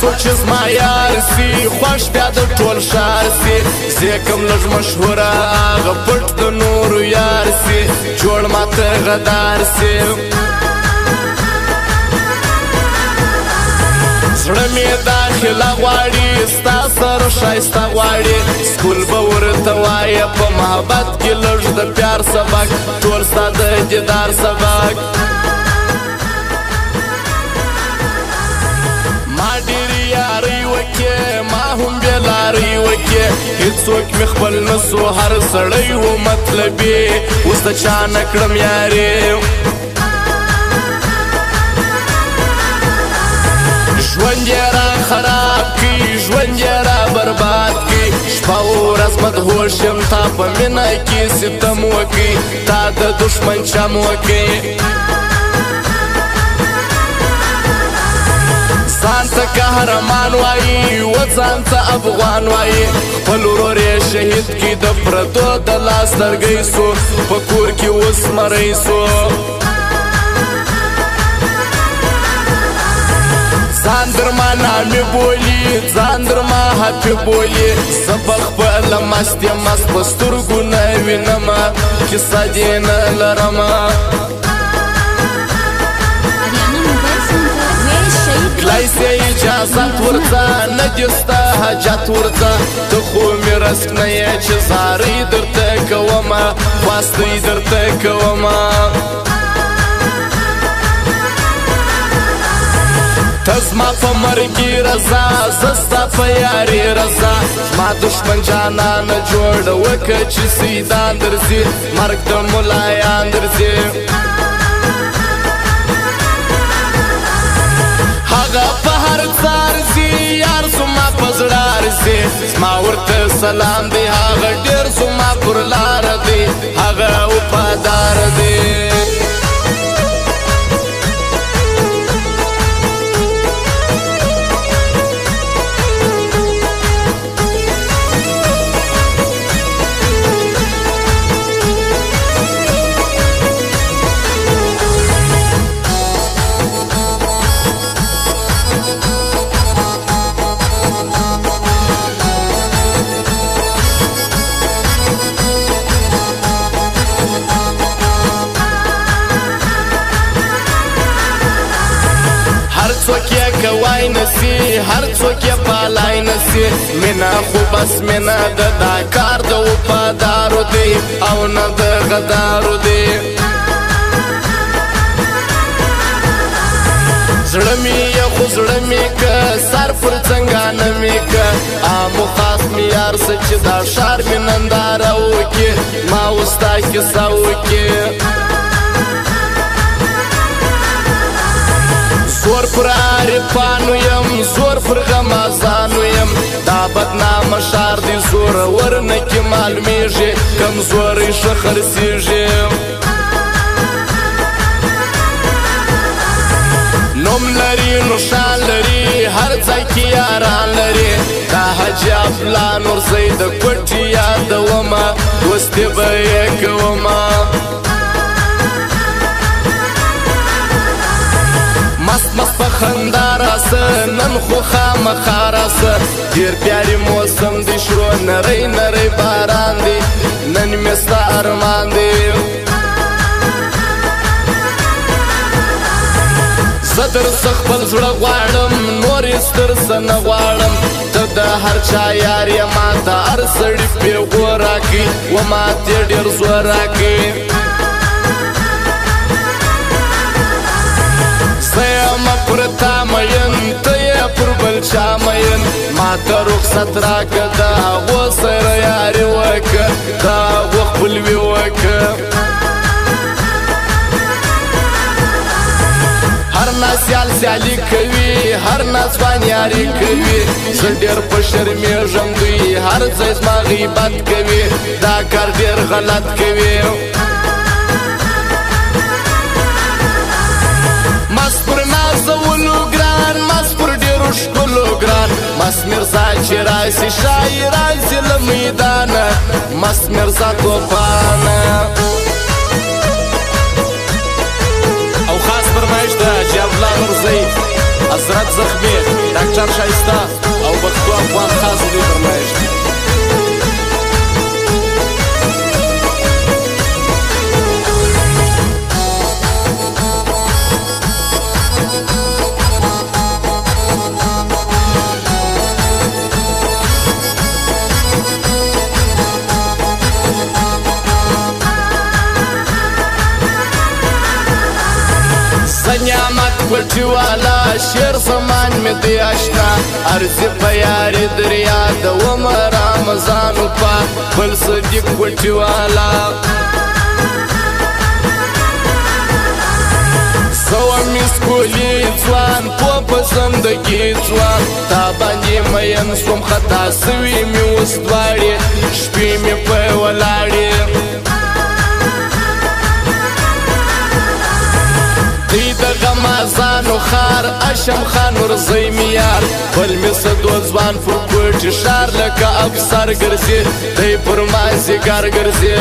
څوک چې زما یار سي خوښ بیا د ټول ښار سي زه کوم لږ مشهوره هغه پټ د نورو یار سي جوړ ماته غدار سي زړه مې داخله غواړي ستا سره ښایسته غواړي سکول به ورته وایه په محبت کې لږ د پیار سبق ټول ستا د دیدار سبق ما ډېرې یارۍ وکړې ما هم بېلارۍ وکړې هېڅوک مې خپل نه سو هر سړی و مطلبي اوس د چا نه کړم یارې ژوند یې را خراب کړي ژوند یې را برباد کړي شپه ورځ مدهوش یم تا په مینه کې ستم وکړي تا د دښمن چم وکړي ځان ته قهرمان وایي و ځان ته افغان وایي خپل ورور یې شهید کړي د پردو د لاس لرګی سو په کور کې اوس مری سو ځان درما نامې بولي ځان درما حفې بولي زه په خپله مست یم مست په سترګو نه وینمه کیسه دې نه لرمه کلای سې اجازت ورځه نه دې ستا حاجت ورځه ته خو مې رزق نه یې چې زارۍ درته کومه خواستۍ درته کومه ته زما په مرګي رضا زه ستا په یاري رضا زما دښمن جانانه جوړه وکړه چې سیدان درځي مرګ د ملایان درځي هغه په هر ځار ځي یار زما په زړه ارځي زما ورته سلام دی هغه ډېر زما پر لاره دی هغه وفادار دی څوک یې کوای نسي هر څوک یې پالای نسي مینه خو بس مینه ده دا کار د وفادارو دی او نه د غدارو دی زړه مې یې خو زړه مې که سر پر څنګانه مې که عامو خاص مې یار څه چې دا ښار مې ننداره وکړي ما اوس ستا کیسه وکړي زور پر عارفانو یم زور پر غمازانو یم دا بدنامه ښار دی زورور نه کې معلومیږي کمزوری ښه خرڅیږي نوم لري نو شان لري هر ځای کې یاران لري دا حاجي افلا نورزی د کوټې یادومه اوس دې به یې کومه مست مست په خندا راسه نن خو خامخا راسه ډېر پیاري موسم دی شروع نری نری باران دی نن مې ستا ارمان دی زه درڅه خپل زړه غواړم نور یې سترڅه نه غواړم ته د هر چا یار یې ما ته هر سړي پیغو راکړي و ما تې ډېر زور راکړي زه یم پر تا مین ته یې پر بل چا مین ما ته رخصت راکړه د هغو سره یاري وکړه د هغو خپلوي وکړه هر ناسیال سیالي کوي هر ناځوان یاري کوي زه ډېر په شرمېږم دوی هر ځای زما غیبت کوي دا کار ډېر غلط کوي مست پر نازولو ګران مست پر ډېرو ښکلو ګران مست مرزا چې راسي شاعران سي له میدانه مست مرزا توفانه او خاص فرمایش ده چې افلا نورزی حضرت زخمی ډاکټر شایسته او پښتو افغان خاص دې فرمایش نعمت پټی والا شیر زمان می دی آشنا ارزی په یاري دریا د عمر رمضان په بل صدیق پټی والا سو مسکولی ځوان په زندګي ځوان تا باندې مېن سوم خطا سوي می وستواري شپې می په ولاړې غمازانو خار اشم خان ورزی میار بل میسدو ځوان فرکوټ شار لکه افسر ګرځي دی پر مازی ګر ګرځي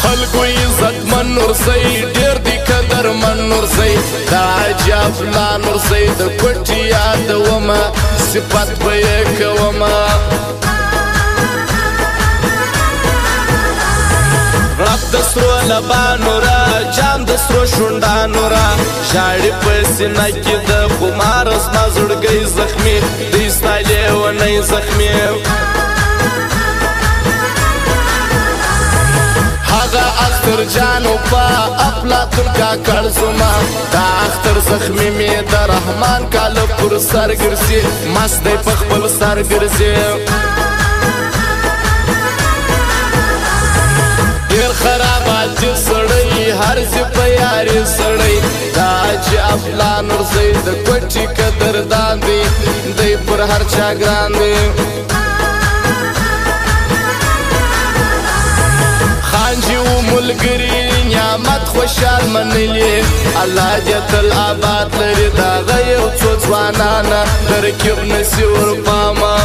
خلکو عزت من ورزی ډیر دی قدر من ورزی دا عجب لا ورزی د کوټی یاد ومه صفات به کومه رب دسترو لبانو را جام دسترو شوندانو را شاړي پسینه کې د خمار زما زړګی زخمي د استایلې ونی زخمي هغه اختر جانو په افلاطون کا کړزما دا اختر زخمي می د رحمان کاله پر سر ګرځي مست دی په خپل سر ګرځي ډیر خرابات سړی هر ځای په یاري سړی دا چې افلان ورځي د کوټي قدر داندي دی پر هر چا ګران دی خانجي و ملګري نعمت خوشحال منلي الله دې تل آباد لري دا یو څو ځوانانه ترکیب نسی ورپامه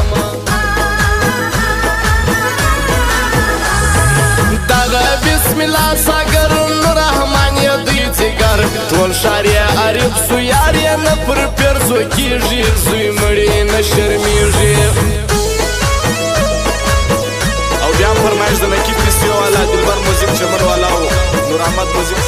بسم الله ساگر نور رحمان یدی ځګر ټول شاریا عارف سو یار یا نه پر پرزو کیږي زوی مړی نه شرمیږي او بیا فرمایش د نکی پیسیو والا دلبر موزیک چمن والا نور احمد موزیک